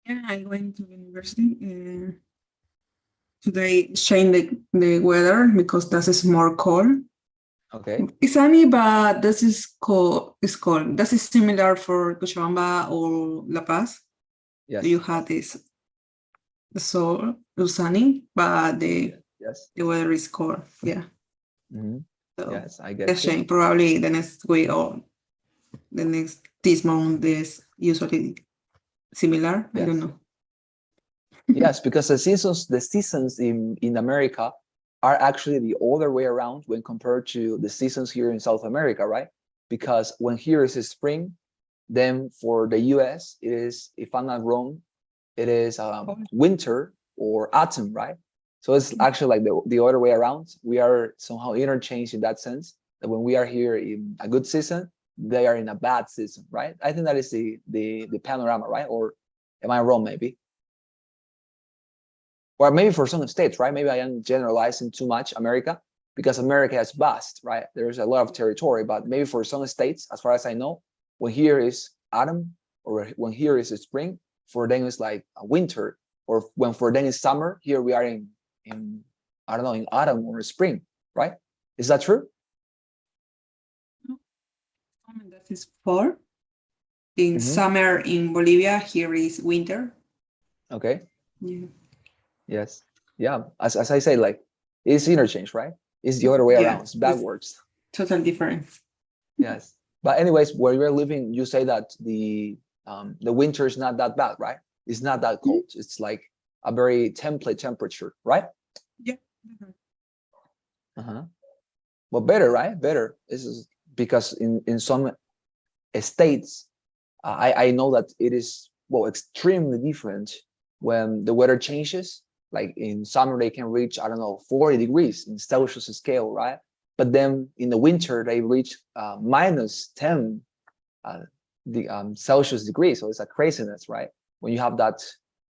Yeah, I went to university. Today change the weather because this is more cold. Okay. It's sunny, but this is cold. It's cold. This is similar for Cochabamba or La Paz. Yes. You have this so sunny, but Yes. the weather is cold. Yeah. Mhm. So Yes, I the get you. change probably the next week or the next this month is usually similar. I don't Yes. know. Yes, because the seasons in America are actually the other way around when compared to the seasons here in South America, right? Because when here is spring, then for the US, it is, if I'm not wrong, it is winter or autumn, right? So it's actually like the other way around. We are somehow interchanged in that sense that when we are here in a good season, they are in a bad season, right? I think that is the panorama, right? Or am I wrong, maybe? Or maybe for some states, right? Maybe I am generalizing too much America because America is vast, right? There's a lot of territory, but maybe for some states, as far as I know, when here is autumn or when here is spring, for them it's like a winter, or when for them is summer, here we are in I don't know, in autumn or spring, right? Is that true? That is fall. In summer in Bolivia, here is winter. Okay. Yeah. Yes. Yeah. As I say, like it's interchange, right? It's the other way around. It's backwards. Totally different. Yes. But anyways, where you're living, you say that the winter is not that bad, right? It's not that cold. It's like a very template temperature, right? Yeah. But better, right? Better. This is because in some states, I know that it is extremely different when the weather changes. Like in summer, they can reach, I don't know, 40 degrees in Celsius scale, right? But then in the winter, they reach minus 10 Celsius degrees. So it's a craziness, right? When you have that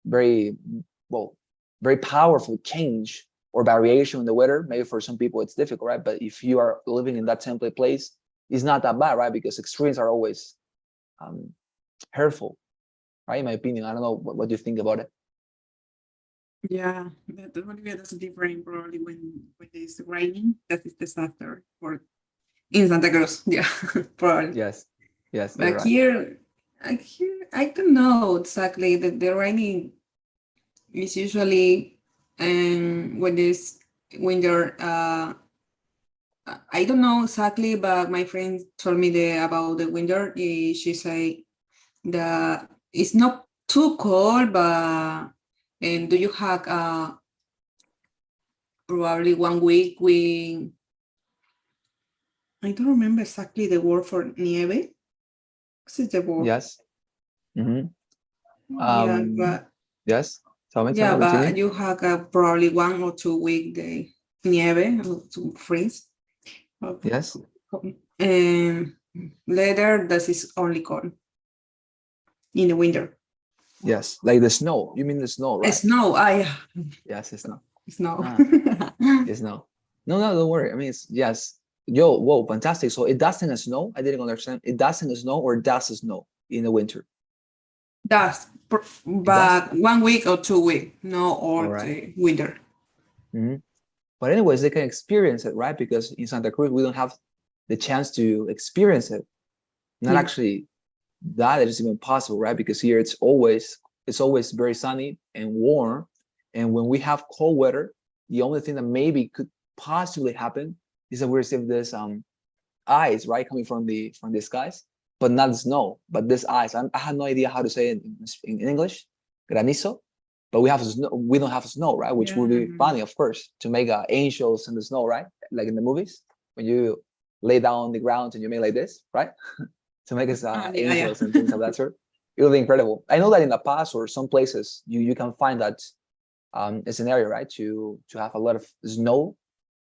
very, very powerful change or variation in the weather, maybe for some people it's difficult, right? But if you are living in that template place, it's not that bad, right? Because extremes are always hurtful, right? In my opinion, I don't know what you think about it. Yeah, the Bolivia is different probably when it's raining. That is disaster for in Santa Cruz. Yeah, probably. Yes, yes, you're But right. here, I don't know exactly. The raining is usually when it's winter. I don't know exactly, but my friend told me about the winter. She say that it's not too cold, but and do you have probably 1 week with I don't remember exactly the word for nieve. What is the word? Yes. Mm-hmm. Yeah, but Yes. Tell me, yeah, but continue. you have probably 1 or 2 week the nieve to freeze. Yes. And later, this is only cold in the winter. Yes, like the snow. You mean the snow, right? Snow. Yes, it's snow. Snow. It's snow. No, don't worry. I mean, it's yes. Yo, whoa, fantastic. So it doesn't snow. I didn't understand. It doesn't snow or does snow in the winter? Does, It does. but 1 week or 2 week, no, All all right. the winter. But anyways, they can experience it, right? Because in Santa Cruz, we don't have the chance to experience it. Not actually that it is even possible, right? Because here it's always very sunny and warm. And when we have cold weather, the only thing that maybe could possibly happen is that we receive this ice, right, coming from the skies, but not snow, but this ice. I had no idea how to say it in English, granizo. But we don't have snow, right? Which would be funny, of course, to make angels in the snow, right? Like in the movies, when you lay down on the ground and you make like this, right? To make us angels and things of that sort. It will be incredible. I know that in the past or some places you can find that scenario, right? To have a lot of snow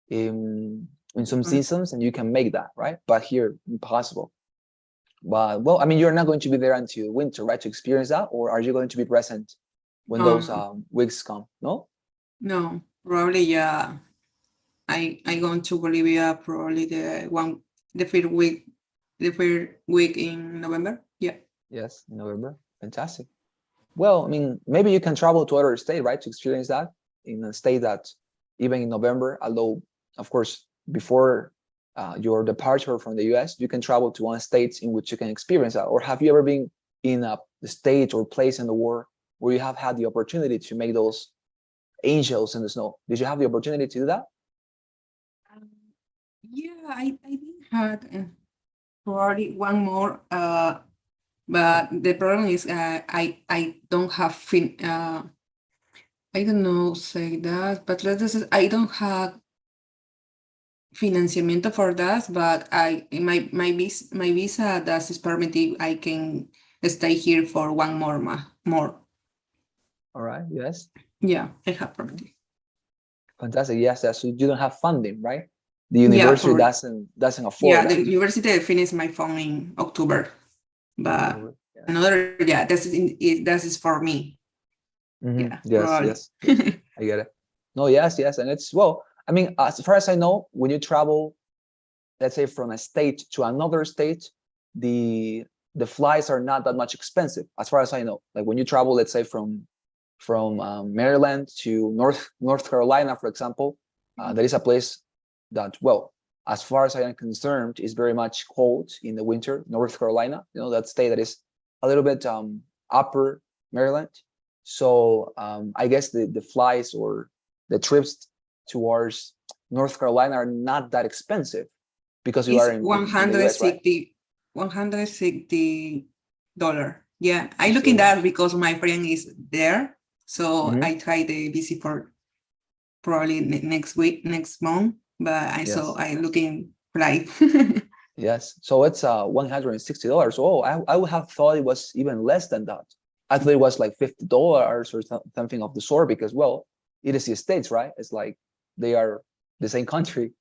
in some seasons, and you can make that, right? But here, impossible. But well, I mean, you're not going to be there until winter, right? To experience that, or are you going to be present when those weeks come? No. No, probably yeah. I going to Bolivia probably the first week in November. Yeah. Yes, in November. Fantastic. Well, I mean, maybe you can travel to other state, right, to experience that in a state that even in November, although of course before your departure from the US, you can travel to one state in which you can experience that. Or have you ever been in a state or place in the world where you have had the opportunity to make those angels in the snow? Did you have the opportunity to do that? Um, yeah, I did had probably one more, but the problem is I don't have I don't know say that, but let's just say I don't have financiamiento for that, but my visa that is permitted. I can stay here for one more. All right. Yes. Yeah, I have permitted. Fantastic. Yes. Yes. So you don't have funding, right? The Yeah, university for doesn't yeah, afford the that. university finished my phone in October, but Yes. another, yeah, this is for me. Yeah, Yes. probably. Yes. Yes. I get it. No. Yes. Yes. And it's well. I mean, as far as I know, when you travel, let's say from a state to another state, the flights are not that much expensive, as far as I know. Like when you travel, let's say from Maryland to North Carolina, for example, there is a place that, well, as far as I am concerned, is very much cold in the winter. North Carolina, you know, that state that is a little bit upper Maryland. So I guess the flights or the trips towards North Carolina are not that expensive because you It's are in the US, right? 160 dollar. Yeah, I look in So that because my friend is there, so mhm, I try the visit for probably next week, next month. But yes, I looking flight. yes. So it's $160. Oh, I would have thought it was even less than that. I thought it was like $50 or something of the sort because, well, it is the States, right? It's like they are the same country.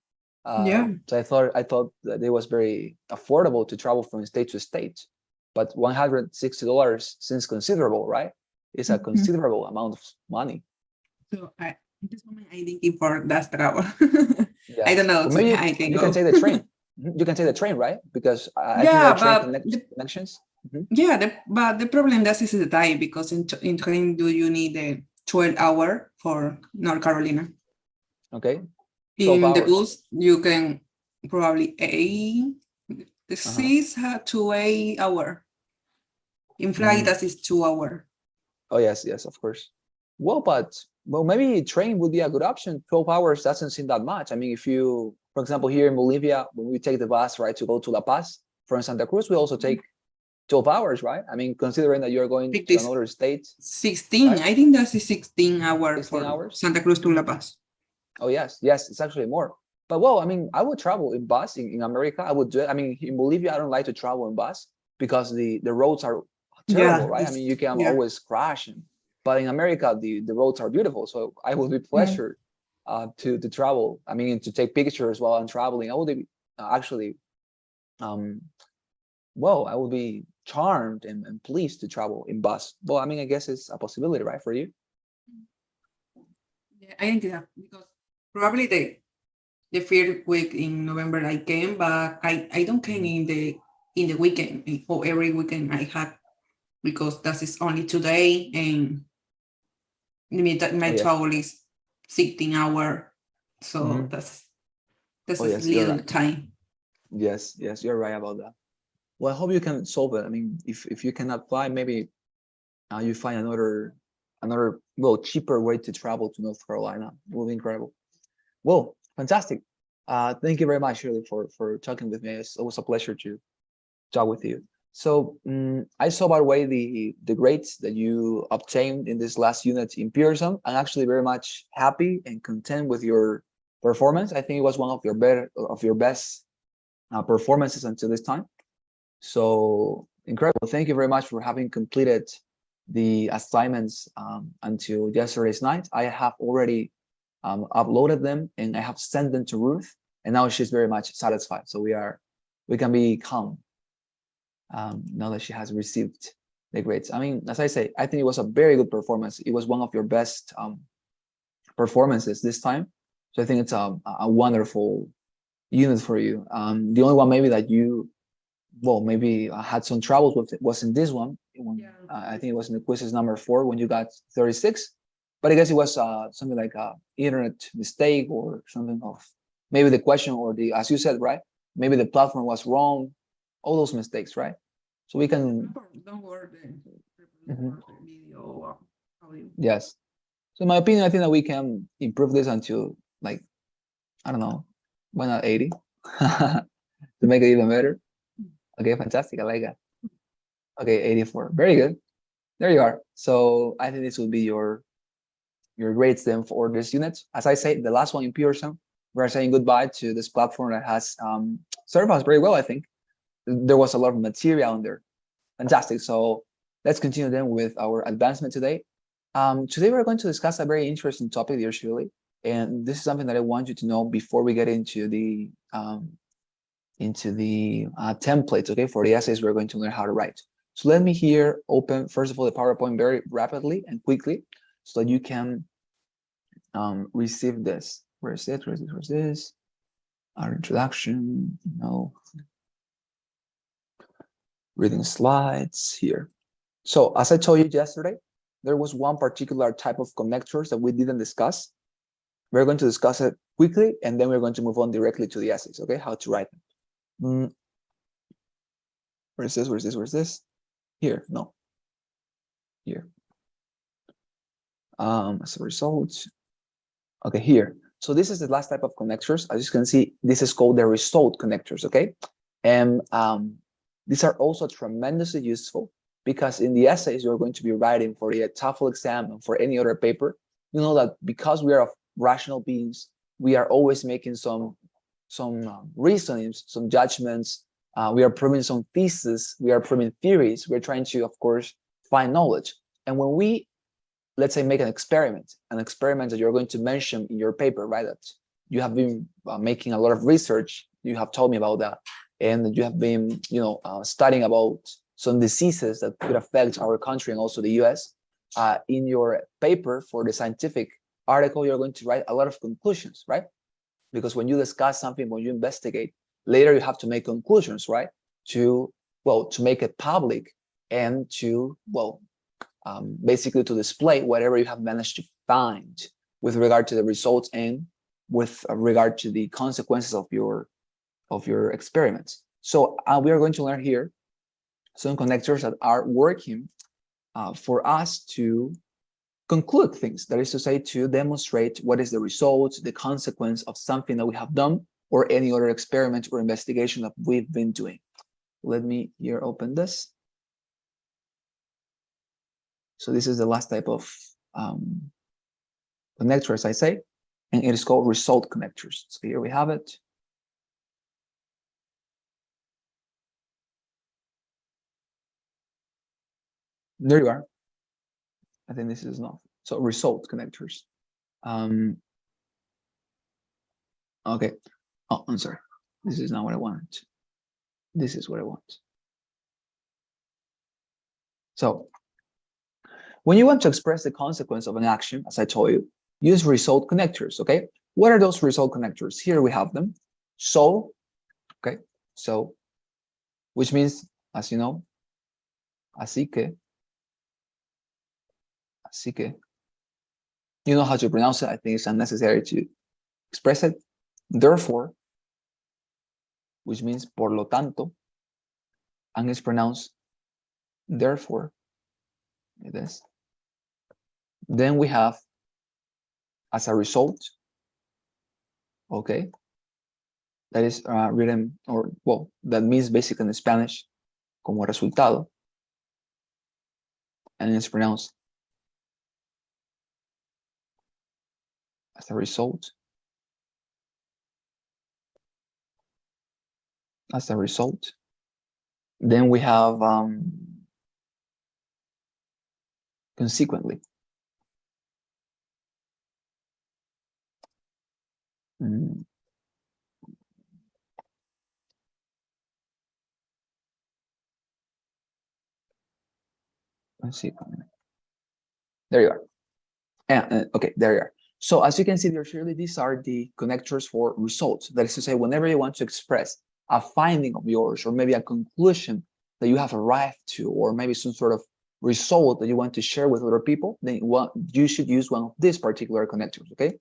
Yeah. So I thought that it was very affordable to travel from state to state. But $160 seems considerable, right? It's a Mhm. considerable amount of money. So at this moment, I thinking for that travel. I don't Yes. know. Or So maybe I can you can go. take the train. You can take the train, right? Because I think there Yeah, are train but connections. yeah, but the problem that is the time because in train do you need a 12 hour for North Carolina. Okay. 12 In the hours. bus you can probably eight the Uh-huh. 6 to 8 hour. In flight Mhm. that is 2 hour. Oh, yes, yes, of course. Well, maybe train would be a good option. 12 hours doesn't seem that much. I mean, if you, for example, here in Bolivia, when we take the bus, right, to go to La Paz from Santa Cruz, we also take 12 hours, right? I mean, considering that you're going It to is another state, 16. right? I think that's 16 hour 16 for hours. Santa Cruz to La Paz. Oh, yes, yes, it's actually more. But well, I mean, I would travel in bus in America. I would do it. I mean, in Bolivia, I don't like to travel in bus because the roads are terrible, Yeah, right? I mean, you can yeah. always crash. But in America, the roads are beautiful. So I would be Mm. pleasure to travel. I mean, to take pictures while I'm traveling. I would be actually, um, well, I would be charmed and pleased to travel in bus. Well, I mean, I guess it's a possibility, right, for you? Yeah, I think that because probably the first week in November I came, but I don't came Mhm. in the weekend or every weekend I had because that is only today and Oh, my yes. travel is 16 hour, so Hmm. that's Oh, a yes, you're little right. time. Yes, yes, you're right about that. Well, I hope you can solve it. I mean, if you cannot fly, maybe you find another well cheaper way to travel to North Carolina. It will be incredible. Well, fantastic. Thank you very much, Shirley, for talking with me. It's always a pleasure to talk with you. So I saw, by the way, the grades that you obtained in this last unit in Pearson. I'm actually very much happy and content with your performance. I think it was one of your best performances until this time. So incredible. Thank you very much for having completed the assignments until yesterday's night. I have already uploaded them and I have sent them to Ruth, and now she's very much satisfied. So we can be calm now that she has received the grades. I mean, as I say, I think it was a very good performance. It was one of your best performances this time. So I think it's a wonderful unit for you. The only one maybe that well, maybe I had some troubles with it. Wasn't this one? Yeah. I think it was in the quizzes number 4 when you got 36. But I guess it was something like internet mistake or something of maybe the question or the, as you said, right? Maybe the platform was wrong. All those mistakes, right? So we can. Don't worry Mhm. for the video or audio. Yes. So in my opinion, I think that we can improve this until like, I don't know, why not 80 to make it even better? Okay, fantastic. I like that. Okay, 84. Very good. There you are. So I think this will be your grades then for this unit. As I say, the last one in Pearson, we're saying goodbye to this platform that has served us very well, I think. There was a lot of material in there. Fantastic. So let's continue then with our advancement today. Today we're going to discuss a very interesting topic, dear Shirley. And this is something that I want you to know before we get into the templates, okay, for the essays we're going to learn how to write. So let me here open, first of all, the PowerPoint very rapidly and quickly so that you can receive this. Where is it? Where's this? Our introduction, no. Reading slides here. So as I told you yesterday, there was one particular type of connectors that we didn't discuss. We're going to discuss it quickly, and then we're going to move on directly to the essays, okay? How to write them. Where's this? Here, no, here. As a result, okay, here. So this is the last type of connectors. As you can see, this is called the result connectors, okay? And these are also tremendously useful because in the essays you're going to be writing for the TOEFL exam and for any other paper, you know that because we are rational beings, we are always making some reasonings, some judgments. We are proving some thesis. We are proving theories. We're trying to, of course, find knowledge. And when we, let's say, make an experiment that you're going to mention in your paper, right? That you have been making a lot of research. You have told me about that, and you have been, studying about some diseases that could affect our country and also the U.S. In your paper for the scientific article, you're going to write a lot of conclusions, right? Because when you discuss something, when you investigate, later you have to make conclusions, right? To make it public and to, basically to display whatever you have managed to find with regard to the results and with regard to the consequences of your experiments. So we are going to learn here some connectors that are working for us to conclude things. That is to say, to demonstrate what is the result, the consequence of something that we have done or any other experiment or investigation that we've been doing. Let me here open this. So this is the last type of connector, as I say, and it is called result connectors. So here we have it. There you are. I think this is enough. So result connectors. Okay. Oh, I'm sorry. This is not what I wanted. This is what I want. So when you want to express the consequence of an action, as I told you, use result connectors, okay? What are those result connectors? Here we have them. So, okay, so, which means, as you know, así que, you know how to pronounce it. I think it's unnecessary to express it. Therefore, which means por lo tanto, and it's pronounced therefore, it is. Then we have as a result, okay, that is written, or well, that means basically in Spanish, como resultado, and it's pronounced as a result, as a result. Then we have consequently. Consequently. There you are. Okay, there you are. So as you can see there, surely these are the connectors for results. That is to say, whenever you want to express a finding of yours, or maybe a conclusion that you have arrived to, or maybe some sort of result that you want to share with other people, then you should use one of these particular connectors, okay?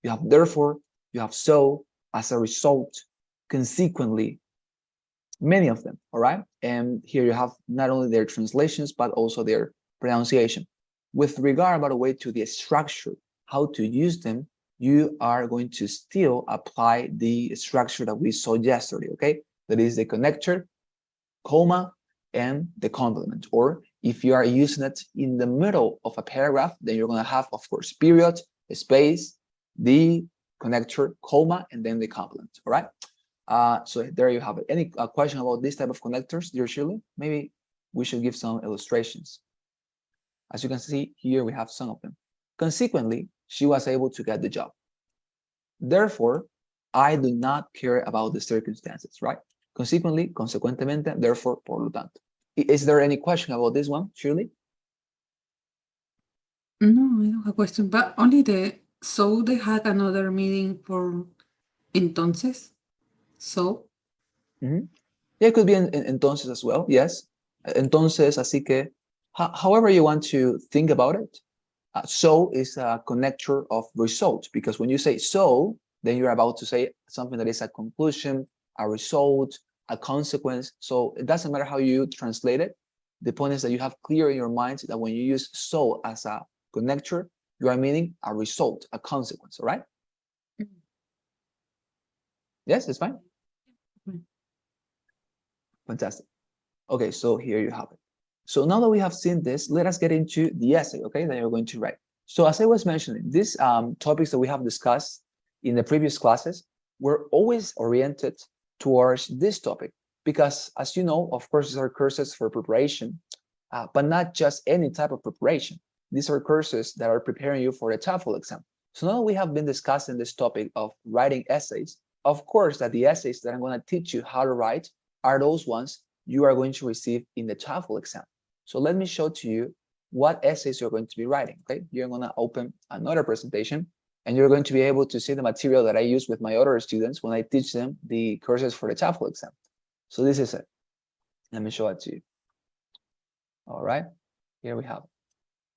You have therefore, you have so, as a result, consequently, many of them, all right? And here you have not only their translations, but also their pronunciation. With regard, by the way, to the structure, how to use them, you are going to still apply the structure that we saw yesterday, okay? That is the connector, comma, and the complement. Or if you are using it in the middle of a paragraph, then you're going to have, of course, period, space, the connector, comma, and then the complement, all right? So there you have it. Any question about this type of connectors, dear Shirley? Maybe we should give some illustrations. As you can see here, we have some of them. Consequently, she was able to get the job. Therefore, I do not care about the circumstances, right? Consequently, consecuentemente, therefore, por lo tanto. Is there any question about this one, Shirley? No, I don't have a question, but only so they had another meaning for entonces. So. Yeah, it could be entonces as well, yes. Entonces, así que, however you want to think about it. So is a connector of result, because when you say so, then you're about to say something that is a conclusion, a result, a consequence. So it doesn't matter how you translate it. The point is that you have clear in your mind that when you use so as a connector, you are meaning a result, a consequence, all right? Yes, it's fine. Fantastic. Okay, so here you have it. So now that we have seen this, let us get into the essay, okay, that you're going to write. So as I was mentioning, these topics that we have discussed in the previous classes were always oriented towards this topic because, as you know, of course, these are courses for preparation, but not just any type of preparation. These are courses that are preparing you for the TOEFL exam. So now we have been discussing this topic of writing essays. Of course, that the essays that I'm going to teach you how to write are those ones you are going to receive in the TOEFL exam. So let me show to you what essays you're going to be writing, okay? You're going to open another presentation and you're going to be able to see the material that I use with my other students when I teach them the courses for the TOEFL exam. So this is it. Let me show it to you. All right, here we have it.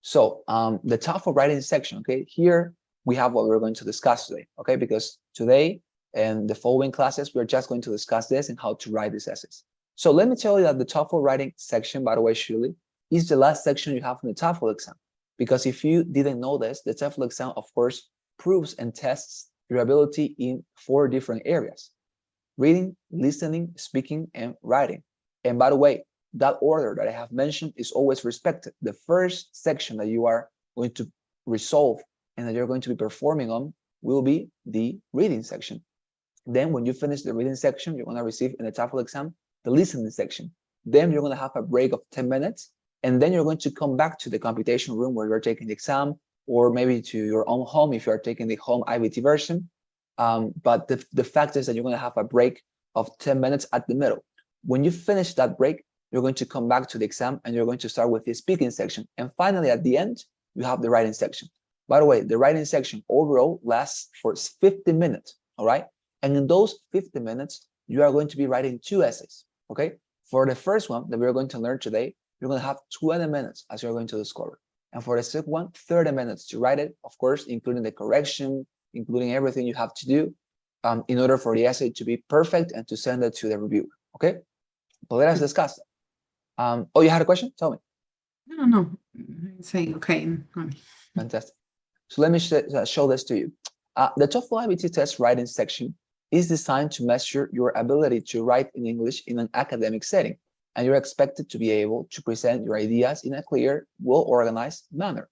So the TOEFL writing section, okay? Here we have what we're going to discuss today, okay? Because today and the following classes, we're just going to discuss this and how to write these essays. So let me tell you that the TOEFL writing section, by the way, Shirley, is the last section you have in the TOEFL exam. Because if you didn't know this, the TOEFL exam, of course, proves and tests your ability in 4 different areas: reading, listening, speaking, and writing. And by the way, that order that I have mentioned is always respected. The first section that you are going to resolve and that you're going to be performing on will be the reading section. Then when you finish the reading section, you're going to receive in the TOEFL exam the listening section. Then you're going to have a break of 10 minutes, and then you're going to come back to the computation room where you're taking the exam, or maybe to your own home if you're taking the home IBT version. But the fact is that you're going to have a break of 10 minutes at the middle. When you finish that break, you're going to come back to the exam and you're going to start with the speaking section. And finally, at the end, you have the writing section. By the way, the writing section overall lasts for 50 minutes, all right? And in those 50 minutes, you are going to be writing 2 essays, okay? For the first one that we're going to learn today, you're going to have 20 minutes as you're going to discover. And for the second one, 30 minutes to write it, of course, including the correction, including everything you have to do in order for the essay to be perfect and to send it to the reviewer, okay? But let us discuss that. Oh, you had a question? Tell me. No. Say okay. Fantastic. So let me show this to you. The TOEFL IBT test writing section is designed to measure your ability to write in English in an academic setting, and you're expected to be able to present your ideas in a clear, well-organized manner.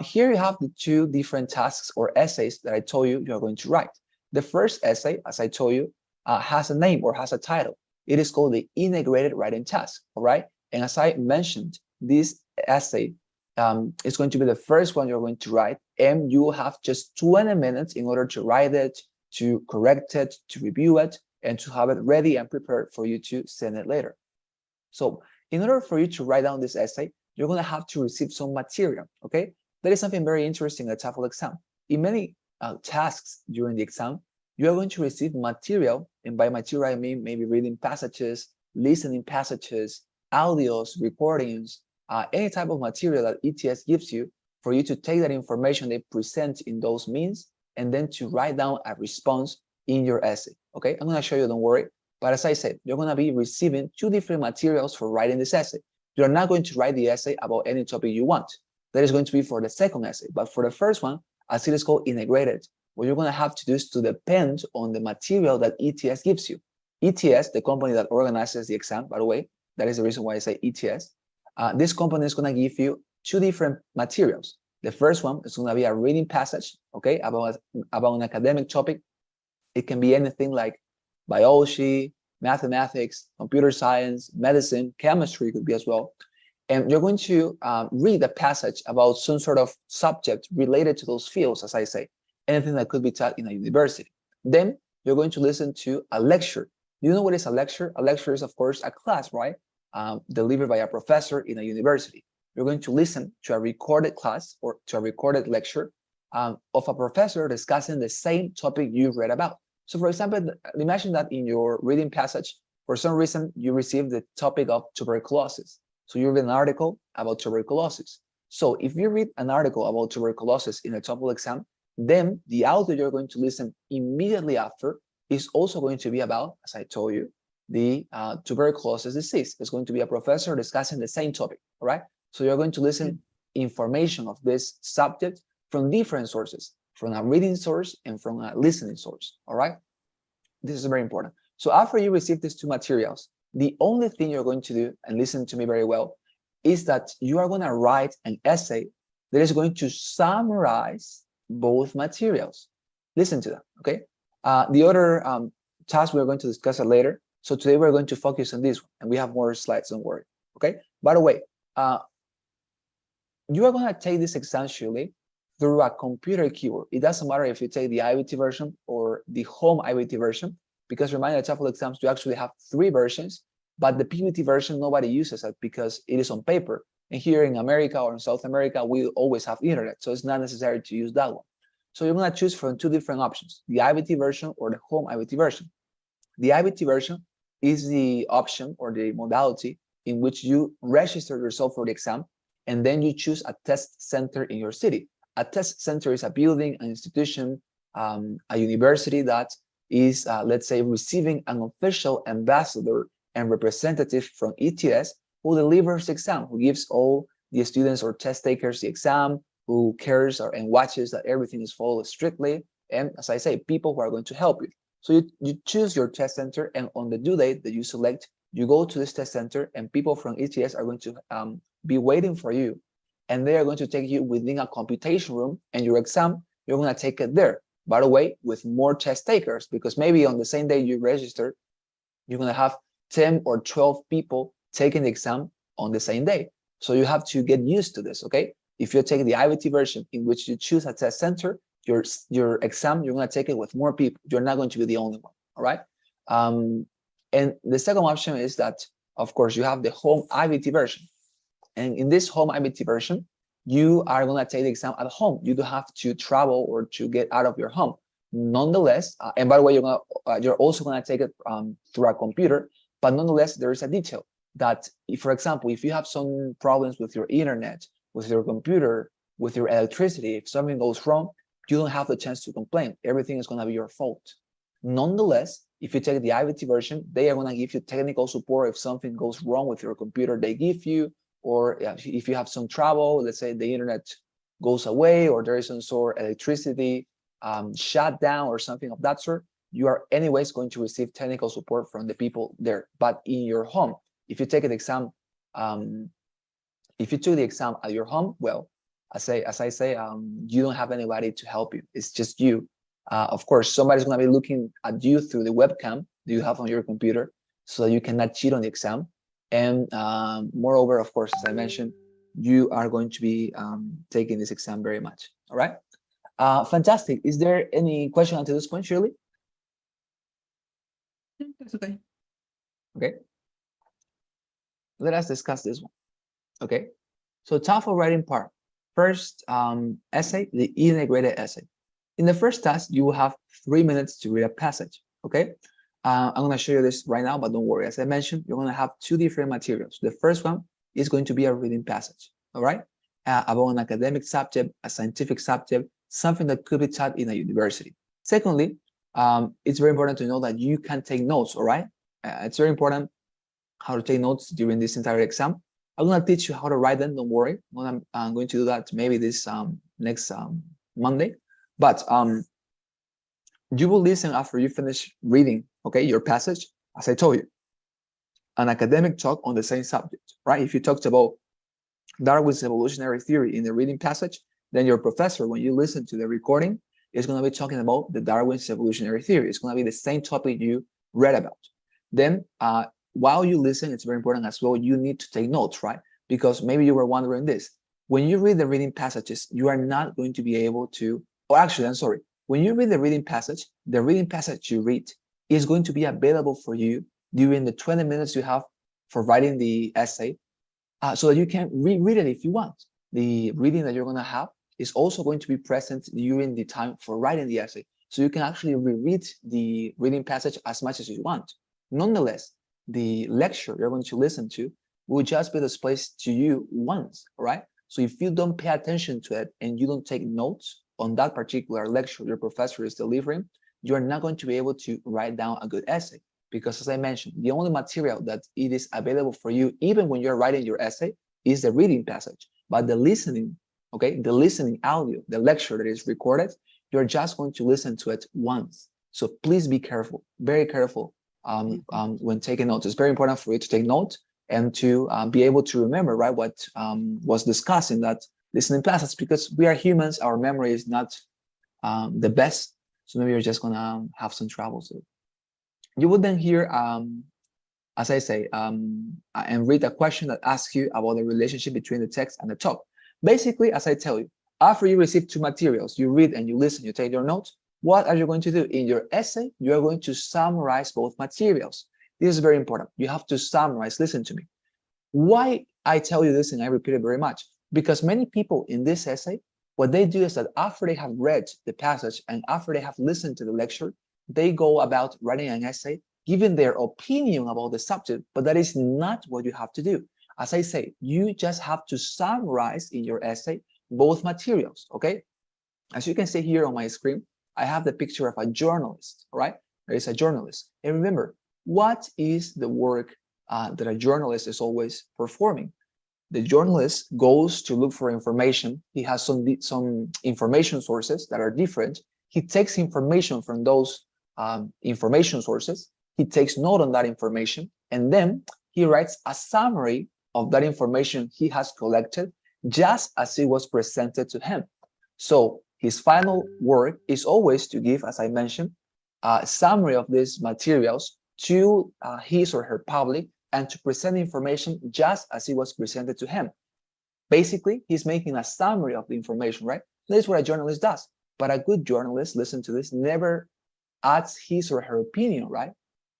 Here you have the 2 different tasks or essays that I told you you're going to write. The first essay, as I told you, has a name or has a title. It is called the integrated writing task, all right? And as I mentioned, this essay is going to be the first one you're going to write, and you will have just 20 minutes in order to write it, to correct it, to review it, and to have it ready and prepared for you to send it later. So in order for you to write down this essay, you're going to have to receive some material, okay? That is something very interesting at TOEFL exam. In many tasks during the exam, you are going to receive material, and by material I mean maybe reading passages, listening passages, audios, recordings, any type of material that ETS gives you for you to take that information they present in those means and then to write down a response in your essay. Okay, I'm going to show you, don't worry. But as I said, you're going to be receiving two different materials for writing this essay. You're not going to write the essay about any topic you want. That is going to be for the second essay. But for the first one, as it is called integrated, what you're going to have to do is to depend on the material that ETS gives you. ETS, the company that organizes the exam, by the way, that is the reason why I say ETS. This company is going to give you two different materials. The first one is going to be a reading passage, okay, about an academic topic. It can be anything like biology, mathematics, computer science, medicine, chemistry could be as well. And you're going to read a passage about some sort of subject related to those fields, as I say, anything that could be taught in a university. Then you're going to listen to a lecture. You know what is a lecture? A lecture is, of course, a class, right? Delivered by a professor in a university. You're going to listen to a recorded class or to a recorded lecture of a professor discussing the same topic you read about. So for example, imagine that in your reading passage, for some reason, you received the topic of tuberculosis. So you read an article about tuberculosis. So if you read an article about tuberculosis in a TOEFL exam, then the audio you're going to listen immediately after is also going to be about, as I told you, the tuberculosis disease. It's going to be a professor discussing the same topic, all right? So you're going to listen information of this subject from different sources, from a reading source and from a listening source, all right? This is very important. So after you receive these two materials, the only thing you're going to do, and listen to me very well, is that you are going to write an essay that is going to summarize both materials. Listen to that, okay? The other task we're going to discuss it later. So today we're going to focus on this one, and we have more slides, don't worry, okay? By the way, you are going to take this essentially through a computer keyboard. It doesn't matter if you take the IBT version or the home IBT version, because remember, the TOEFL exams, you actually have three versions, but the PBT version, nobody uses it because it is on paper. And here in America or in South America, we always have internet, so it's not necessary to use that one. So you're going to choose from two different options, the IBT version or the home IBT version. The IBT version is the option or the modality in which you register yourself for the exam, and then you choose a test center in your city. A test center is a building, an institution, a university that is, let's say, receiving an official ambassador and representative from ETS who delivers the exam, who gives all the students or test takers the exam, who cares and watches that everything is followed strictly, and as I say, people who are going to help you. So you choose your test center, and on the due date that you select, you go to this test center, and people from ETS are going to be waiting for you, and they are going to take you within a computation room, and your exam, you're going to take it there. By the way, with more test takers, because maybe on the same day you register, you're going to have 10 or 12 people taking the exam on the same day. So you have to get used to this, okay? If you're taking the IBT version in which you choose a test center, your exam, you're going to take it with more people. You're not going to be the only one, all right? And the second option is that, of course, you have the home IBT version. And in this home IBT version, you are going to take the exam at home. You don't have to travel or to get out of your home. Nonetheless, and by the way, you're also going to take it through a computer, but nonetheless, there is a detail that, if, for example, if you have some problems with your internet, with your computer, with your electricity, if something goes wrong, you don't have the chance to complain. Everything is going to be your fault. Nonetheless, if you take the IBT version, they are going to give you technical support if something goes wrong with your computer. They give you, or if you have some trouble, let's say the internet goes away, or there is some sort of electricity shutdown or something of that sort, you are anyways going to receive technical support from the people there. But in your home, if you take an exam, if you took the exam at your home, well, as I say, you don't have anybody to help you. It's just you. Of course, somebody's going to be looking at you through the webcam that you have on your computer, so you cannot cheat on the exam. And moreover, of course, as I mentioned, you are going to be taking this exam very much. All right. Fantastic. Is there any question until this point, Shirley? That's okay. Okay. Let us discuss this one. Okay. So TOEFL writing part. First essay, the integrated essay. In the first task, you will have 3 minutes to read a passage, okay? I'm going to show you this right now, but don't worry. As I mentioned, you're going to have two different materials. The first one is going to be a reading passage, all right? About an academic subject, a scientific subject, something that could be taught in a university. Secondly, it's very important to know that you can take notes, all right? It's very important how to take notes during this entire exam. I'm going to teach you how to write them, don't worry. I'm going to do that maybe this next Monday. But you will listen after you finish reading, okay, your passage, as I told you, an academic talk on the same subject, right? If you talked about Darwin's evolutionary theory in the reading passage, then your professor, when you listen to the recording, is going to be talking about the Darwin's evolutionary theory. It's going to be the same topic you read about. Then, while you listen, it's very important as well, you need to take notes, right? Because maybe you were wondering this. When you read the reading passages, you are not going to be able to, or actually, I'm sorry, when you read the reading passage you read is going to be available for you during the 20 minutes you have for writing the essay, so that you can reread it if you want. The reading that you're going to have is also going to be present during the time for writing the essay. So you can actually reread the reading passage as much as you want. Nonetheless, the lecture you're going to listen to will just be displayed to you once, all right? So if you don't pay attention to it and you don't take notes on that particular lecture your professor is delivering, you're not going to be able to write down a good essay. Because as I mentioned, the only material that it is available for you, even when you're writing your essay, is the reading passage. But the listening, okay, the listening audio, the lecture that is recorded, you're just going to listen to it once. So please be careful, very careful when taking notes. It's very important for you to take notes and to be able to remember, right, what was discussed in that listening passage, because we are humans, our memory is not the best. So maybe you're just gonna have some troubles. You would then hear, as I say, and read a question that asks you about the relationship between the text and the talk. Basically, as I tell you, after you receive two materials, you read and you listen, you take your notes, what are you going to do? In your essay, you are going to summarize both materials. This is very important. You have to summarize, listen to me. Why I tell you this, and I repeat it very much, because many people in this essay, what they do is that after they have read the passage and after they have listened to the lecture, they go about writing an essay, giving their opinion about the subject, but that is not what you have to do. As I say, you just have to summarize in your essay both materials, okay? As you can see here on my screen, I have the picture of a journalist, all right? There is a journalist. And remember, what is the work that a journalist is always performing? The journalist goes to look for information. He has some information sources that are different. He takes information from those information sources. He takes note on that information, and then he writes a summary of that information he has collected just as it was presented to him. So his final work is always to give, as I mentioned, a summary of these materials to his or her public and to present information just as it was presented to him. Basically, he's making a summary of the information, right? This is what a journalist does. But a good journalist, listen to this, never adds his or her opinion, right,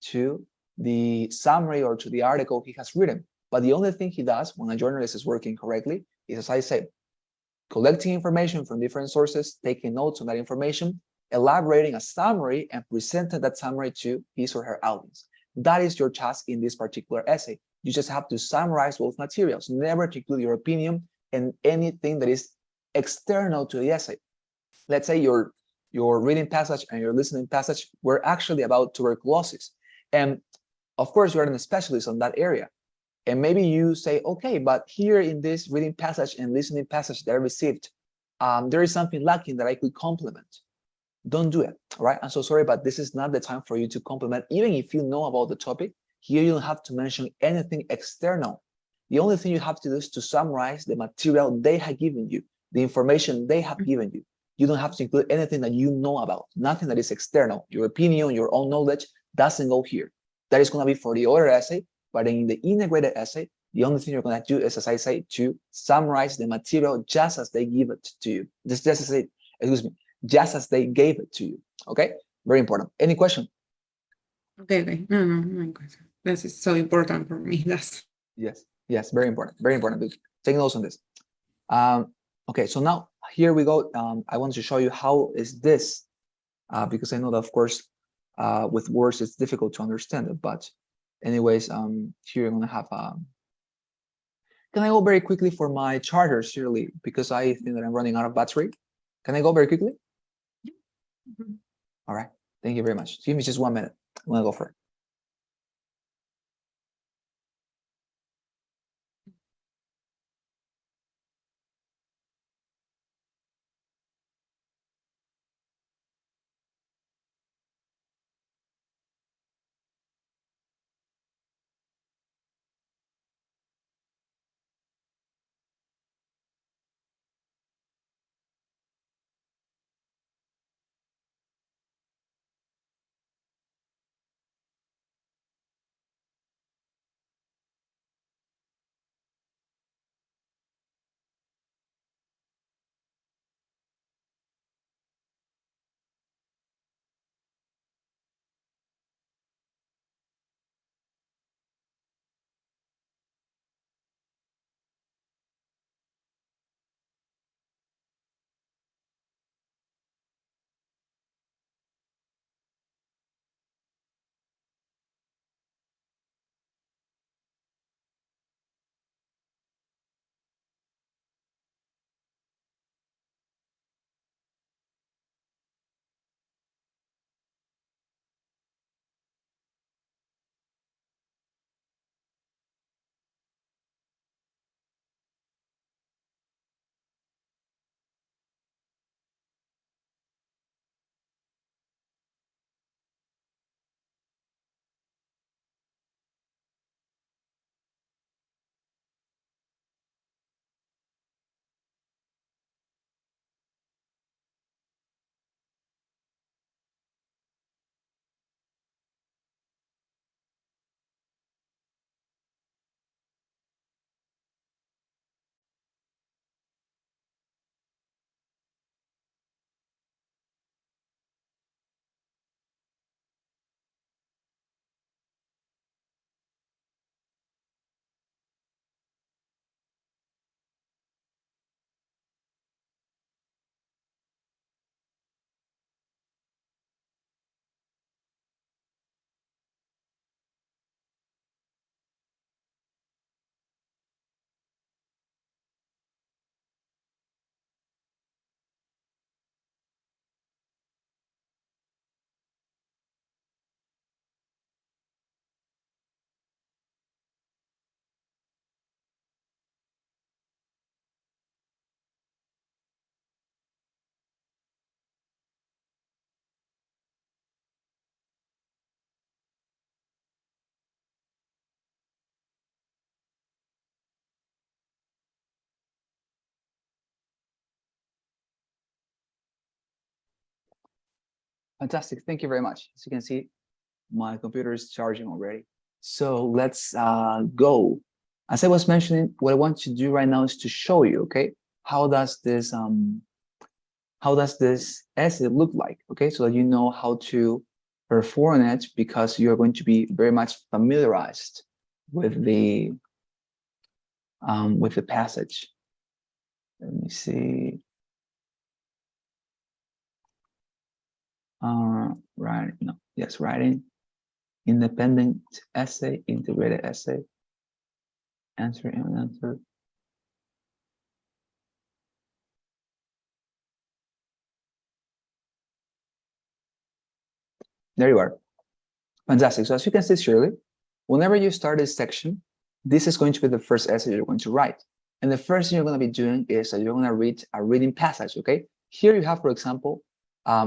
to the summary or to the article he has written. But the only thing he does when a journalist is working correctly is, as I said, collecting information from different sources, taking notes on that information, elaborating a summary, and presenting that summary to his or her audience. That is your task in this particular essay. You just have to summarize both materials, never to include your opinion and anything that is external to the essay. Let's say your reading passage and your listening passage were actually about tuberculosis. And of course, you're a specialist on that area. And maybe you say, okay, but here in this reading passage and listening passage that I received, there is something lacking that I could complement. Don't do it, all right? I'm so sorry, but this is not the time for you to complement. Even if you know about the topic, here you don't have to mention anything external. The only thing you have to do is to summarize the material they have given you, the information they have given you. You don't have to include anything that you know about, nothing that is external. Your opinion, your own knowledge doesn't go here. That is going to be for the other essay, but in the integrated essay, the only thing you're going to do is, as I say, to summarize the material just as they give it to you. Just as they gave it to you. Okay, very important. Any question? Okay. No question. This is so important for me. Yes, very important. Very important. Take notes on this. Okay, so now here we go. I want to show you how is this, because I know that, of course, with words, it's difficult to understand it. But anyways, here I'm going to have, can I go very quickly for my charger, Shirley, because I think that I'm running out of battery. Can I go very quickly? All right. Thank you very much. Give me just 1 minute. I'm going to go for it. Fantastic. Thank you very much. As you can see, my computer is charging already. So let's go. As I was mentioning, what I want to do right now is to show you, okay, how does this essay look like, okay, so that you know how to perform it, because you're going to be very much familiarized with the passage. Let me see. Writing, no, yes, writing, independent essay, integrated essay, answer and answer. There you are. Fantastic. So as you can see, Shirley, whenever you start this section, this is going to be the first essay you're going to write. And the first thing you're going to be doing is that you're going to read a reading passage, okay? Here you have, for example,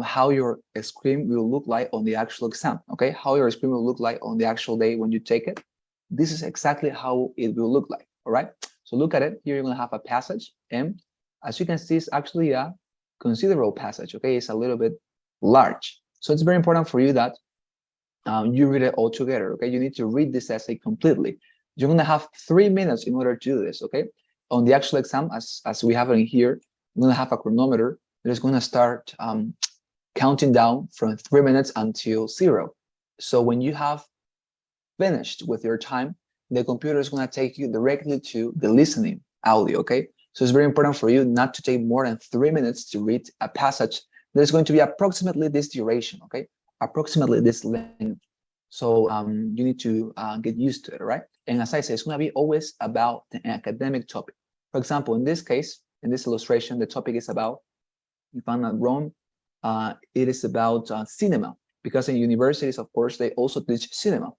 how your screen will look like on the actual exam, okay? How your screen will look like on the actual day when you take it. This is exactly how it will look like, all right? So look at it. Here you're going to have a passage, and as you can see, it's actually a considerable passage, okay? It's a little bit large. So it's very important for you that you read it all together, okay? You need to read this essay completely. You're going to have 3 minutes in order to do this, okay? On the actual exam, as we have it in here, you're going to have a chronometer that is going to start counting down from 3 minutes until 0. So when you have finished with your time, the computer is going to take you directly to the listening audio, okay? So it's very important for you not to take more than 3 minutes to read a passage that is going to be approximately this duration, okay? Approximately this length. So you need to get used to it, right? And as I say, it's going to be always about the academic topic. For example, in this case, in this illustration, the topic is about, if I'm not wrong, it is about cinema, because in universities, of course, they also teach cinema.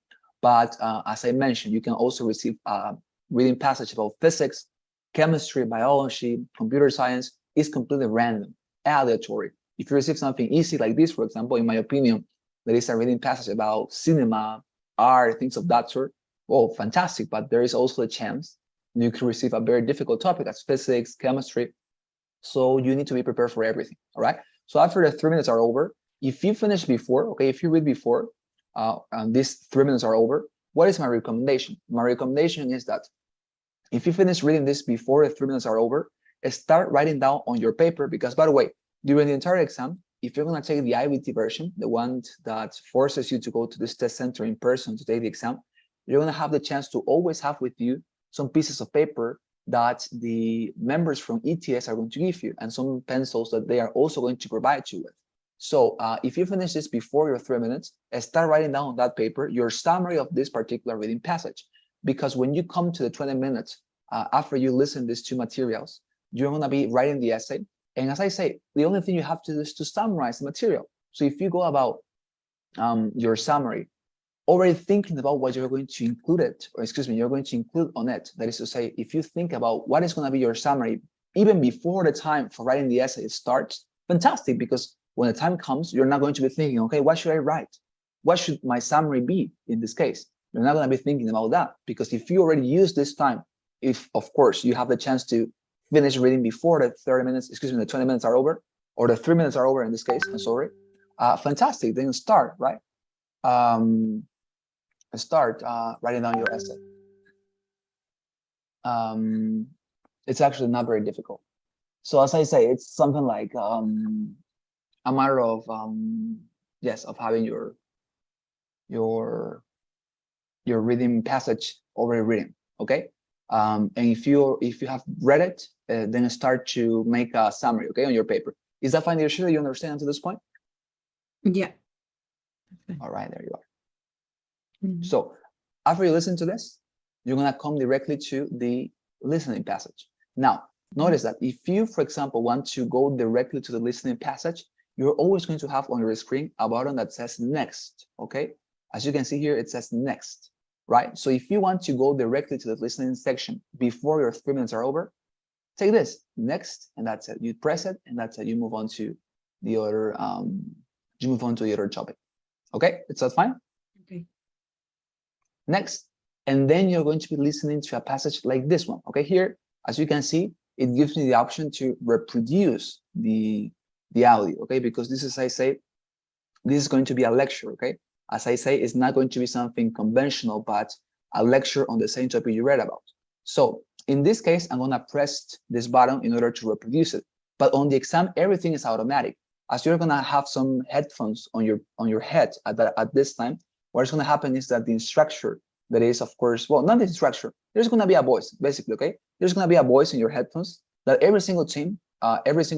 But as I mentioned, you can also receive a reading passage about physics, chemistry, biology, computer science. Is completely random, aleatory. If you receive something easy like this, for example, in my opinion, there is a reading passage about cinema, art, things of that sort, well, fantastic. But there is also a chance you can receive a very difficult topic as physics, chemistry. So you need to be prepared for everything, all right? So after the 3 minutes are over, if you finish before, okay, if you read before these 3 minutes are over, what is my recommendation? My recommendation is that if you finish reading this before the 3 minutes are over, start writing down on your paper, because by the way, during the entire exam, if you're gonna take the IBT version, the one that forces you to go to this test center in person to take the exam, you're gonna have the chance to always have with you some pieces of paper that the members from ETS are going to give you, and some pencils that they are also going to provide you with. So if you finish this before your 3 minutes, start writing down on that paper your summary of this particular reading passage. Because when you come to the 20 minutes after you listen to these two materials, you're going to be writing the essay. And as I say, the only thing you have to do is to summarize the material. So if you go about your summary, already thinking about what you're going to include it, or excuse me, you're going to include on it. That is to say, if you think about what is going to be your summary, even before the time for writing the essay starts, fantastic, because when the time comes, you're not going to be thinking, okay, what should I write? What should my summary be in this case? You're not going to be thinking about that, because if you already use this time, if of course you have the chance to finish reading before the 30 minutes, excuse me, the 20 minutes are over, or the 3 minutes are over in this case, I'm sorry, fantastic, then start, right? Start writing down your essay. It's actually not very difficult. So as I say, it's something like a matter of yes, of having your reading passage already written, okay? And if you have read it, then start to make a summary, okay, on your paper. Is that fine? You're sure you understand to this point? Yeah. All right, there you are. So after you listen to this, you're gonna come directly to the listening passage. Now, notice that if you, for example, want to go directly to the listening passage, you're always going to have on your screen a button that says next, okay? As you can see here, it says next, right? So if you want to go directly to the listening section before your 3 minutes are over, take this, next, and that's it. You press it, and that's it. You move on to the other, topic, okay? Is that fine? Okay. Next, and then you're going to be listening to a passage like this one, okay? Here, as you can see, it gives me the option to reproduce the audio, okay? Because this is, I say, this is going to be a lecture, okay? As I say, it's not going to be something conventional, but a lecture on the same topic you read about. So in this case, I'm gonna press this button in order to reproduce it. But on the exam, everything is automatic. As you're gonna have some headphones on your head at this time, what's gonna happen is that the instructor, that is, of course, well, not the instructor, there's gonna be a voice, basically, okay? There's gonna be a voice in your headphones that every single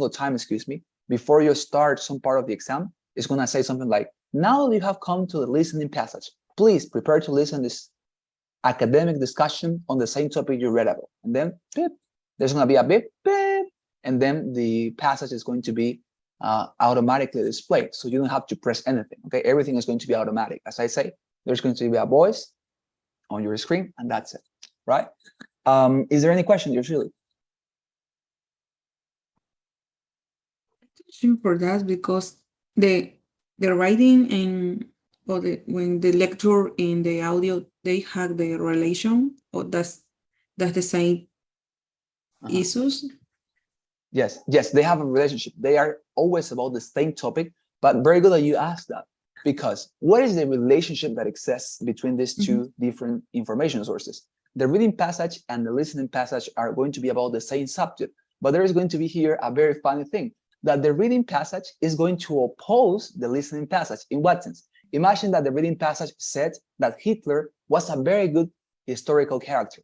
time, excuse me, before you start some part of the exam, is gonna say something like, now that you have come to the listening passage, please prepare to listen to this academic discussion on the same topic you read about. And then beep, there's gonna be a beep, beep, and then the passage is going to be automatically displayed. So you don't have to press anything, okay? Everything is going to be automatic. As I say, there's going to be a voice on your screen, and that's it, right? Is there any question, usually? Sure for that, because the writing and or when the lecture in the audio, they have the relation, or that's the same issues. Yes, they have a relationship. They are always about the same topic, but very good that you asked that, because what is the relationship that exists between these two different information sources? The reading passage and the listening passage are going to be about the same subject, but there is going to be here a very funny thing, that the reading passage is going to oppose the listening passage. In what sense? Imagine that the reading passage said that Hitler was a very good historical character.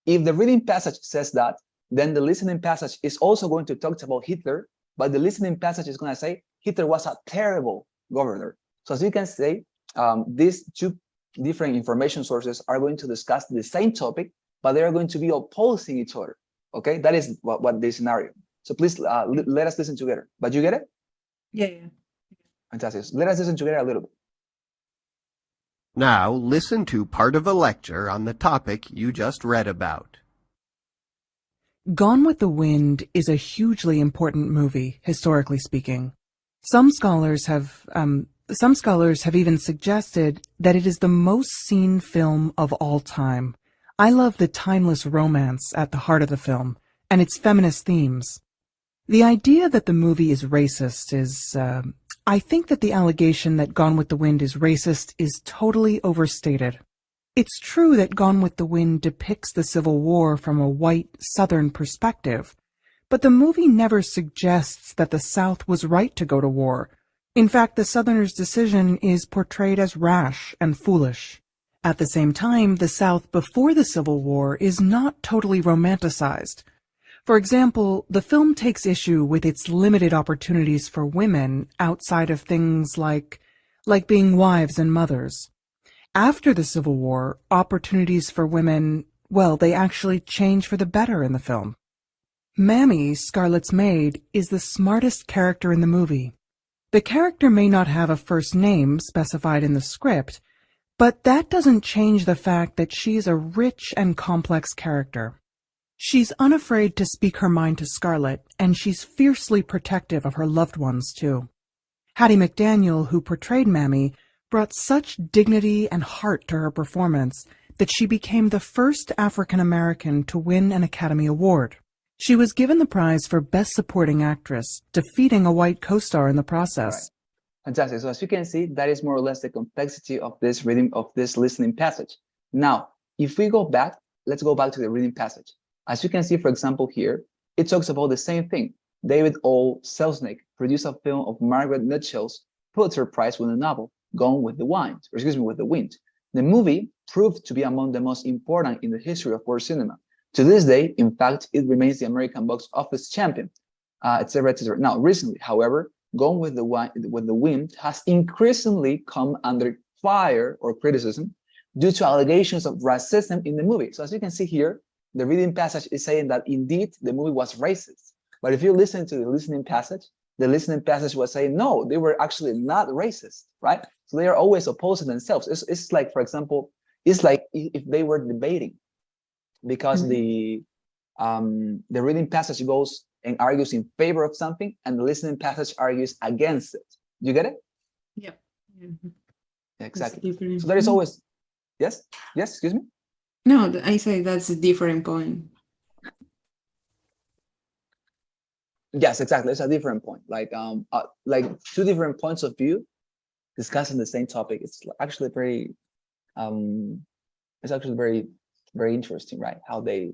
If the reading passage says that, then the listening passage is also going to talk about Hitler, but the listening passage is going to say Hitler was a terrible governor. So as you can see, these two different information sources are going to discuss the same topic, but they are going to be opposing each other. Okay, that is what the scenario. So please let us listen together. But you get it? Yeah. Fantastic. Let us listen together a little bit. Now listen to part of a lecture on the topic you just read about. Gone with the Wind is a hugely important movie, historically speaking. Some scholars have even suggested that it is the most seen film of all time. I love the timeless romance at the heart of the film and its feminist themes. The idea that the movie is racist is, I think that the allegation that Gone with the Wind is racist is totally overstated. It's true that Gone with the Wind depicts the Civil War from a white Southern perspective, but the movie never suggests that the South was right to go to war. In fact, the Southerners' decision is portrayed as rash and foolish. At the same time, the South before the Civil War is not totally romanticized. For example, the film takes issue with its limited opportunities for women outside of things like being wives and mothers. After the Civil War, opportunities for women, well, they actually change for the better in the film. Mammy, Scarlett's maid, is the smartest character in the movie. The character may not have a first name specified in the script, but that doesn't change the fact that she's a rich and complex character. She's unafraid to speak her mind to Scarlett, and she's fiercely protective of her loved ones, too. Hattie McDaniel, who portrayed Mammy, brought such dignity and heart to her performance that she became the first African-American to win an Academy Award. She was given the prize for Best Supporting Actress, defeating a white co-star in the process. Right. Fantastic. So as you can see, that is more or less the complexity of this reading, of this listening passage. Now, if we go back, let's go back to the reading passage. As you can see, for example, here, it talks about the same thing. David O. Selznick produced a film of Margaret Mitchell's Pulitzer Prize-winning novel, Gone with the Wind, with the Wind. The movie proved to be among the most important in the history of world cinema. To this day, in fact, it remains the American box office champion, etc., etc. Now, recently, however, Gone with the Wind has increasingly come under fire or criticism due to allegations of racism in the movie. So as you can see here, the reading passage is saying that indeed the movie was racist. But if you listen to the listening passage was saying, no, they were actually not racist, right? So they are always opposing themselves. It's like, for example, it's like if they were debating, because the reading passage goes and argues in favor of something, and the listening passage argues against it. You get it? Yeah. Exactly. So there is always, yes, excuse me? No, I say that's a different point. Yes, exactly. It's a different point. Like two different points of view discussing the same topic. It's actually very, very interesting, right? How they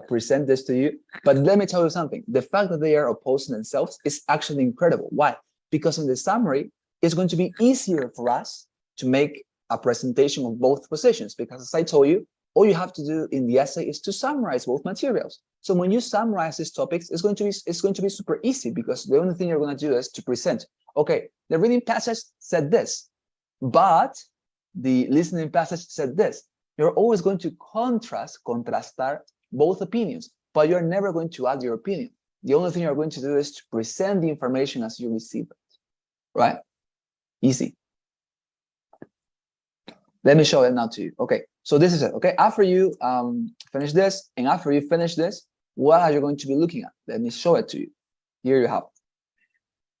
present this to you. But let me tell you something. The fact that they are opposing themselves is actually incredible. Why? Because in the summary, it's going to be easier for us to make a presentation of both positions, because as I told you, all you have to do in the essay is to summarize both materials. So when you summarize these topics, it's going to be super easy, because the only thing you're going to do is to present, okay, the reading passage said this, but the listening passage said this. You're always going to contrastar both opinions, but you're never going to add your opinion. The only thing you're going to do is to present the information as you receive it, right? Easy. Let me show it now to you. Okay, so this is it. Okay, after you finish this, and after you finish this, what are you going to be looking at? Let me show it to you. Here you have it.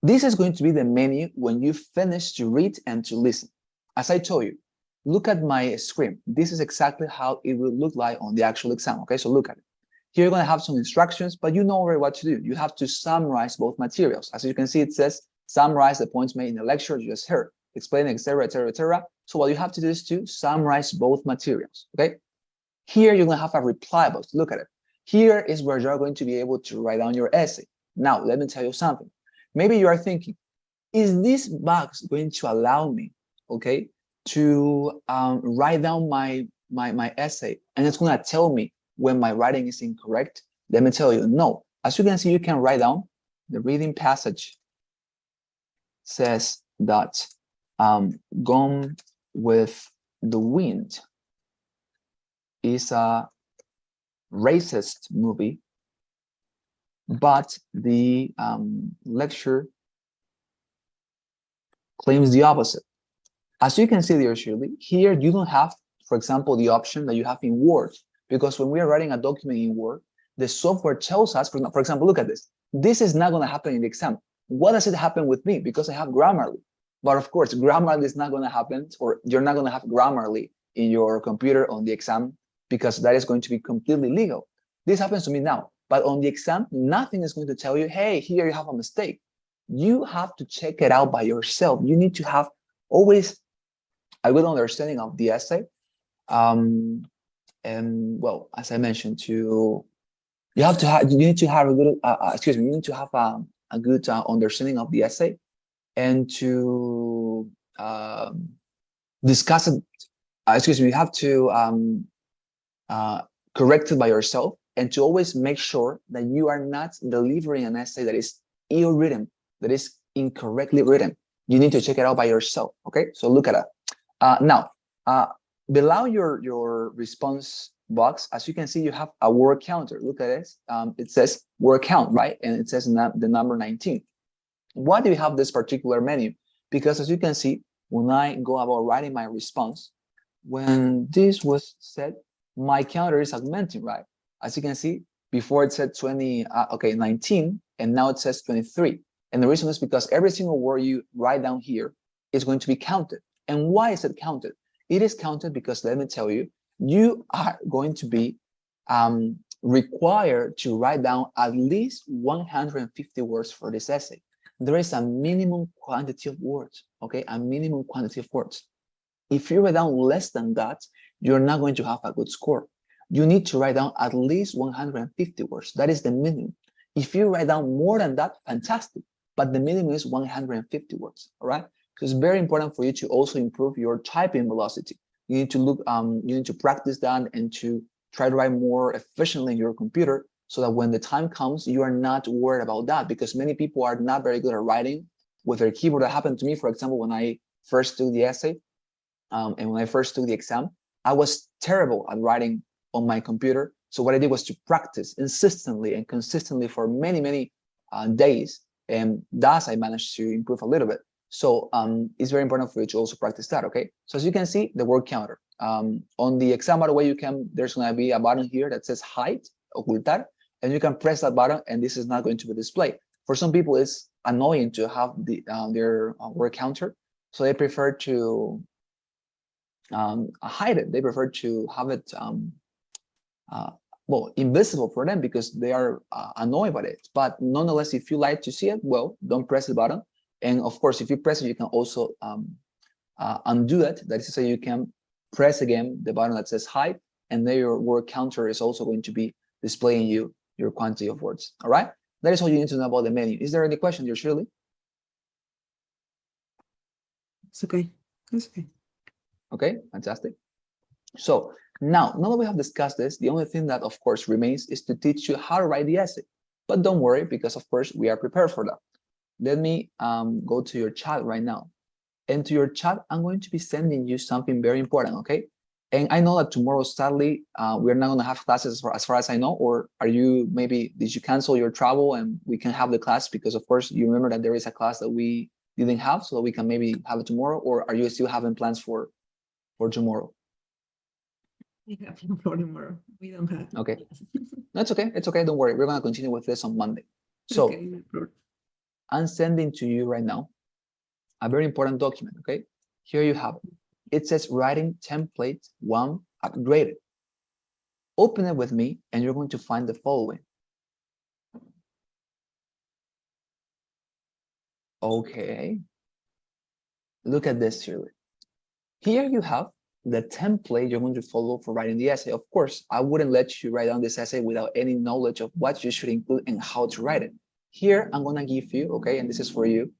This is going to be the menu when you finish to read and to listen. As I told you, look at my screen. This is exactly how it will look like on the actual exam. Okay, so look at it. Here you're going to have some instructions, but you know already what to do. You have to summarize both materials. As you can see, it says summarize the points made in the lecture you just heard, explain, etc., etc., etc. So what you have to do is to summarize both materials. Okay. Here you're going to have a reply box. Look at it. Here is where you're going to be able to write down your essay. Now, let me tell you something. Maybe you are thinking, is this box going to allow me, okay, to write down my essay, and it's going to tell me when my writing is incorrect? Let me tell you, no. As you can see, you can write down the reading passage says that Gone with the Wind is a racist movie, but the lecture claims the opposite. As you can see there, Shirley, here you don't have, for example, the option that you have in Word, because when we are writing a document in Word, the software tells us, for example, look at this. This is not going to happen in the exam. What does it happen with me? Because I have Grammarly. But of course, Grammarly is not going to happen, or you're not going to have Grammarly in your computer on the exam, because that is going to be completely legal. This happens to me now. But on the exam, nothing is going to tell you, hey, here you have a mistake. You have to check it out by yourself. You need to have always a good understanding of the essay. And well, as I mentioned, you need to have a good you need to have a good understanding of the essay, and to discuss it. You have to correct it by yourself, and to always make sure that you are not delivering an essay that is ill-written, that is incorrectly written. You need to check it out by yourself. Okay, so look at it. Now, below your response box, as you can see, you have a word counter. Look at it. It says word count, right? And it says the number 19. Why do you have this particular menu? Because as you can see, when I go about writing my response, when this was said, my counter is augmenting, right? As you can see, before it said 19, and now it says 23. And the reason is because every single word you write down here is going to be counted. And why is it counted? It is counted because, let me tell you, you are going to be required to write down at least 150 words for this essay. There is a minimum quantity of words, okay? A minimum quantity of words. If you write down less than that, you're not going to have a good score. You need to write down at least 150 words. That is the minimum. If you write down more than that, fantastic. But the minimum is 150 words, all right? Because it's very important for you to also improve your typing velocity. You need to look, you need to practice that and to try to write more efficiently in your computer, so that when the time comes, you are not worried about that, because many people are not very good at writing with their keyboard. That happened to me, for example, when I first took the essay and when I first took the exam, I was terrible at writing on my computer. So what I did was to practice insistently and consistently for many, many days. And thus I managed to improve a little bit. So it's very important for you to also practice that, okay? So as you can see, the word counter. On the exam, by the way, there's gonna be a button here that says hide, ocultar, and you can press that button and this is not going to be displayed. For some people, it's annoying to have their word counter, so they prefer to hide it. They prefer to have it well, invisible for them, because they are annoyed by it. But nonetheless, if you like to see it, well, don't press the button. And of course, if you press it, you can also undo it. That is to say, you can press again the button that says hide, and then your word counter is also going to be displaying you your quantity of words. All right, that is all you need to know about the menu. Is there any question, dear Shirley? It's okay. It's okay. Okay, fantastic. So now that we have discussed this, the only thing that of course remains is to teach you how to write the essay. But don't worry, because of course we are prepared for that. Let me go to your chat right now. And to your chat, I'm going to be sending you something very important, okay? And I know that tomorrow, sadly, we're not going to have classes as far as I know. Or did you cancel your travel and we can have the class? Because of course, you remember that there is a class that we didn't have, so we can maybe have it tomorrow. Or are you still having plans for tomorrow? We have for tomorrow. We don't have. Okay. That's okay. It's okay. Don't worry. We're going to continue with this on Monday. So Okay, no problem. I'm sending to you right now a very important document, okay? Here you have it. It says writing template 1 upgraded. Open it with me and you're going to find the following. Okay. Look at this, Shirley. Here you have the template you're going to follow for writing the essay. Of course, I wouldn't let you write down this essay without any knowledge of what you should include and how to write it. Here, I'm going to give you, okay, and this is for you,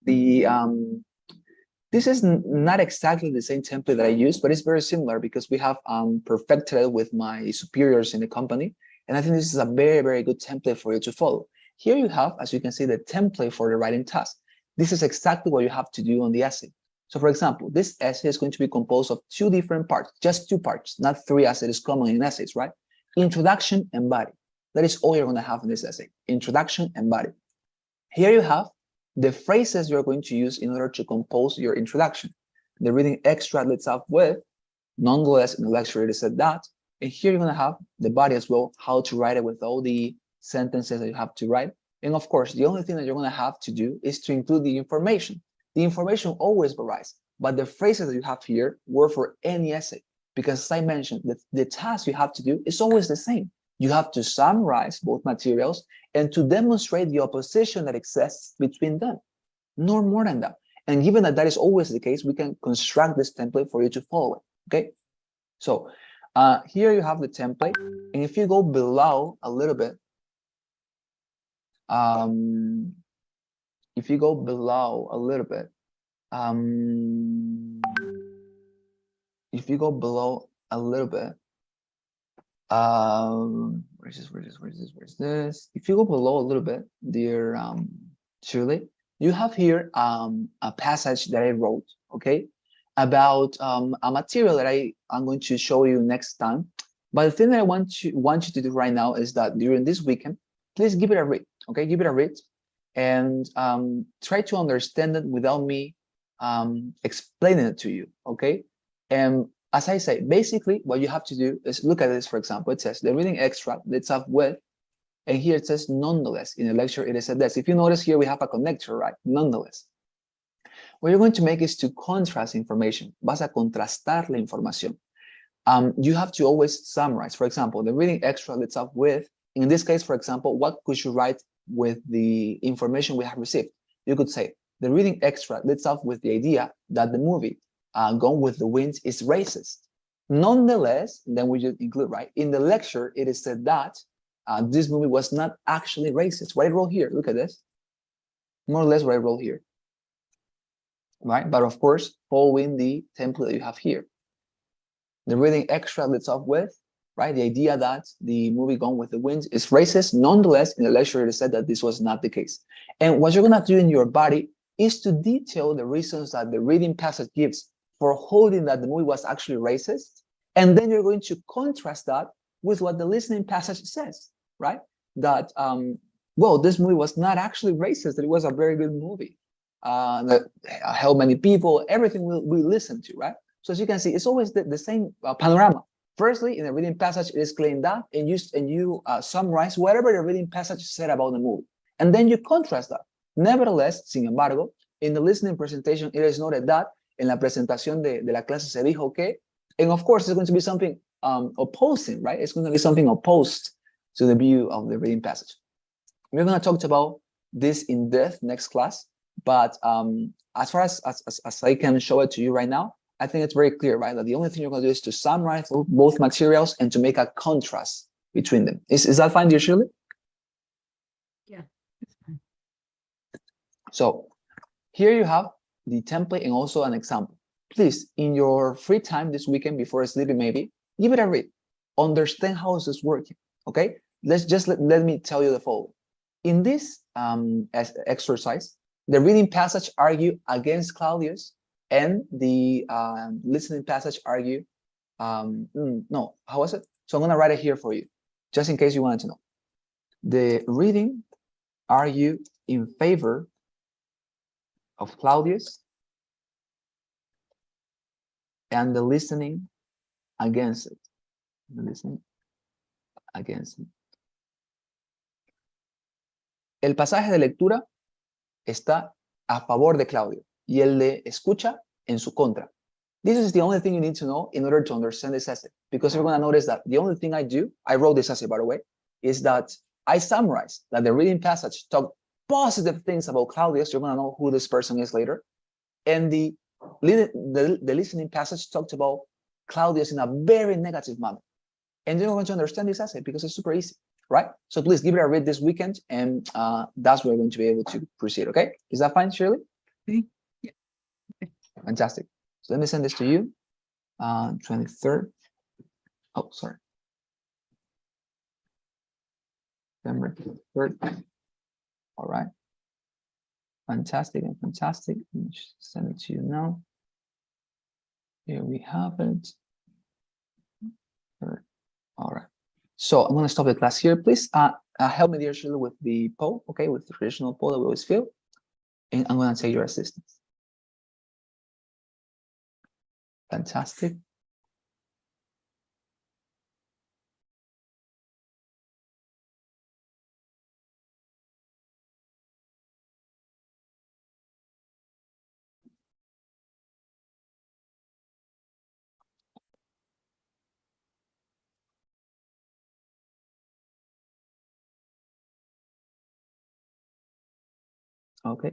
this is not exactly the same template that I use, but it's very similar because we have perfected it with my superiors in the company. And I think this is a very, very good template for you to follow. Here you have, as you can see, the template for the writing task. This is exactly what you have to do on the essay. So for example, this essay is going to be composed of 2 different parts, just 2 parts, not 3 as it is common in essays, right? Introduction and body. That is all you're going to have in this essay, introduction and body. Here you have the phrases you're going to use in order to compose your introduction. The reading extract leads off with, nonetheless, in the lecture it is said that, and here you're going to have the body as well, how to write it with all the sentences that you have to write. And of course, the only thing that you're going to have to do is to include the information. The information always varies, but the phrases that you have here work for any essay, because as I mentioned, the task you have to do is always the same. You have to summarize both materials and to demonstrate the opposition that exists between them, no more than that. And given that that is always the case, we can construct this template for you to follow it, okay? So here you have the template, and if you go below a little bit, if you go below a little bit, if you go below a little bit, where's this? If you go below a little bit, dear Shirley, you have here a passage that I wrote, okay, about a material that I'm going to show you next time. But the thing that I want you to do right now is that during this weekend, please give it a read, okay? Give it a read and try to understand it without me explaining it to you, okay? And as I say, basically what you have to do is look at this, for example, it says the reading extract leads off with, and here it says nonetheless. In the lecture, it is said this. If you notice here, we have a connector, right? Nonetheless. What you're going to make is to contrast information. Vas a contrastar la información. You have to always summarize. For example, the reading extract leads off with, in this case, for example, what could you write with the information we have received? You could say, the reading extract leads off with the idea that the movie Gone with the Wind is racist. Nonetheless, then we just include, right? In the lecture, it is said that this movie was not actually racist. What I wrote here, look at this. More or less what I wrote here, right? But of course, following the template that you have here. The reading extract leads off with, right? The idea that the movie Gone with the Wind is racist. Nonetheless, in the lecture, it is said that this was not the case. And what you're gonna do in your body is to detail the reasons that the reading passage gives for holding that the movie was actually racist. And then you're going to contrast that with what the listening passage says, right? That, well, this movie was not actually racist, that it was a very good movie. That helped many people, everything we listen to, right? So as you can see, it's always the same panorama. Firstly, in the reading passage, it is claimed that, and you summarize whatever the reading passage said about the movie. And then you contrast that. Nevertheless, sin embargo, in the listening presentation, it is noted that en la presentación de la clase se dijo que, and of course, it's going to be something opposing, right? It's going to be something opposed to the view of the reading passage. We're going to talk about this in depth next class, but as far as I can show it to you right now, I think it's very clear, right? That the only thing you're going to do is to summarize both materials and to make a contrast between them. Is that fine, dear Shirley? Yeah, it's fine. So here you have the template and also an example. Please, in your free time this weekend before sleeping, maybe give it a read. Understand how this is working. Okay, let me tell you the following. In this exercise, the reading passage argue against Claudius, and the listening passage argue. No, how was it? So I'm gonna write it here for you, just in case you wanted to know. The reading argue in favor of Claudius, and the listening against it. The listening against it. El pasaje de lectura está a favor de Claudio y el de escucha en su contra. This is the only thing you need to know in order to understand this essay, because you're going to notice that the only thing I wrote this essay, by the way, is that I summarized that the reading passage talked positive things about Claudius. You're going to know who this person is later. And the listening passage talked about Claudius in a very negative manner. And you're going to understand this essay because it's super easy, right? So please give it a read this weekend, and that's where we're going to be able to proceed, okay? Is that fine, Shirley? Yeah. Fantastic. So let me send this to you. 23rd. Oh, sorry. September 3rd. All right. Fantastic and fantastic. Let me just send it to you now. Here we have it. All right. So I'm going to stop the class here. Please help me, dear Shirley, with the poll, okay, with the traditional poll that we always fill. And I'm going to take your assistance. Fantastic. Okay.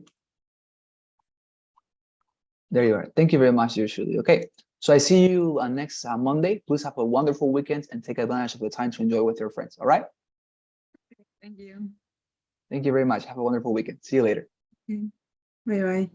There you are. Thank you very much, dear Shirley. Okay. So I see you next Monday. Please have a wonderful weekend and take advantage of the time to enjoy with your friends. All right. Thank you. Thank you very much. Have a wonderful weekend. See you later. Bye bye.